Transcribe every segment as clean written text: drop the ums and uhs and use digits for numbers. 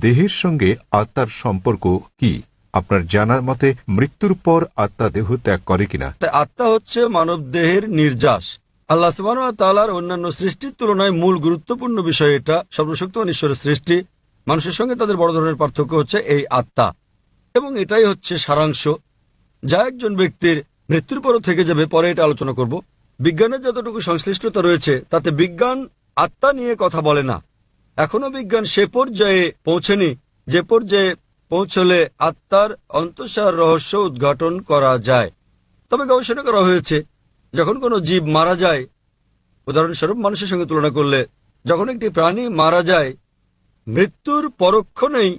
দেহের সঙ্গে আত্মার সম্পর্ক কি? আপনার জানার মতে মৃত্যুর পর আত্মা দেহ ত্যাগ করে কিনা? আত্মা হচ্ছে মানব দেহের নির্যাস। আল্লাহ সুবহানাহু ওয়া তাআলার অন্যান্য সৃষ্টির তুলনায় মূল গুরুত্বপূর্ণ বিষয় এটা। সর্বশক্তিমান ঈশ্বরের সৃষ্টি, মানুষের সঙ্গে তাদের বড় ধরনের পার্থক্য হচ্ছে এই আত্মা, এবং এটাই হচ্ছে সারাংশ যা একজন ব্যক্তির মৃত্যুর পরও থেকে যাবে। পরে এটা আলোচনা করব। বিজ্ঞানের যতটুকু সংশ্লিষ্টতা রয়েছে তাতে বিজ্ঞান আত্মা নিয়ে কথা বলে না। এখনো বিজ্ঞান সে পর্যায়ে পৌঁছেনি যে পর্যায়ে পৌঁছলে আত্মার অন্তঃসার রহস্য উদ্ঘাটন করা যায়। তবে গবেষণা করা হয়েছে, যখন কোনো জীব মারা যায়, উদাহরণস্বরূপ মানুষের সঙ্গে তুলনা করলে, যখন একটি প্রাণী মারা যায়, মৃত্যুর পরক্ষণেই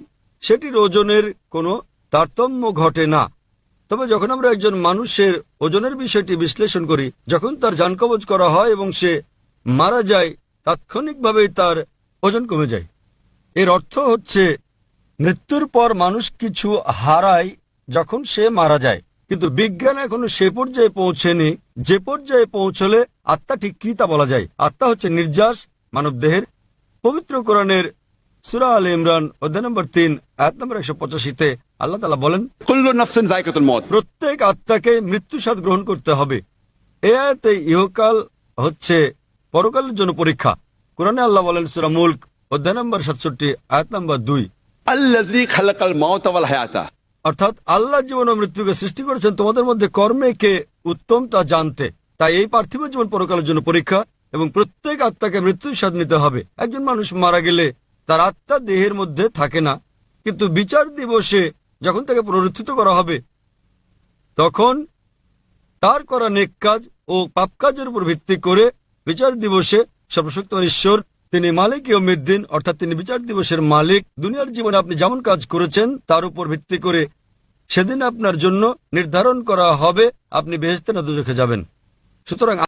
সেটির ওজনের কোনো তারতম্য ঘটে না। তবে যখন আমরা একজন মানুষের ওজনের বিষয়টি বিশ্লেষণ করি, যখন তার জানকবজ করা হয় এবং সে মারা যায়, তাৎক্ষণিকভাবেই তার ওজন কমে যায়। এর অর্থ হচ্ছে মৃত্যুর পর মানুষ কিছু হারায় যখন সে মারা যায়, কিন্তু বিজ্ঞান এখনো সে পর্যায়ে পৌঁছেনি যে পর্যায়ে পৌঁছলে আত্মা ঠিক কি তা বলা যায়। আত্মা হচ্ছে নির্যাস মানব দেহের। পবিত্র কোরআনের সূরা আলে ইমরান অধ্যায় নম্বর 3 আয়াত নম্বর 185-তে আল্লাহ তাআলা বলেন, কুল্লু নাফসিন যায়কাতুল মউত, প্রত্যেক আত্মাকে মৃত্যু স্বাদ গ্রহণ করতে হবে। এই আয়াতে ইহকাল হচ্ছে পরকালের জন্য পরীক্ষা। কোরআনে আল্লাহ বলেন সূরা মুলক অধ্যায় নম্বর 67 আয়াত নম্বর 2, আল্লাযী খালাকাল মাউতা ওয়াল হায়াতা, অর্থাৎ আল্লাহ জীবন ও মৃত্যুকে সৃষ্টি করেছেন তোমাদের মধ্যে কর্মে কে উত্তম তা জানতে। তাই এই পার্থিব জীবন পরকালের জন্য পরীক্ষা, এবং প্রত্যেক আত্মাকে মৃত্যুর স্বাদ নিতে হবে। একজন মানুষ মারা গেলে তার আত্মা দেহের মধ্যে থাকে না, কিন্তু বিচার দিবসে যখন তাকে পুনরুত্থিত করা হবে, তখন তার করা নেক কাজ ও পাপ কাজের উপর ভিত্তি করে বিচার দিবসে সর্বশক্তিমান ঈশ্বর, তিনি মালিক ইয়াউমিদ্দিন, অর্থাৎ তিনি বিচার দিবসের মালিক, দুনিয়ার জীবনে আপনি যেমন কাজ করেছেন তার উপর ভিত্তি করে সেদিন আপনার জন্য নির্ধারণ করা হবে আপনি বেহেশতে না দোজখে যাবেন। সুতরাং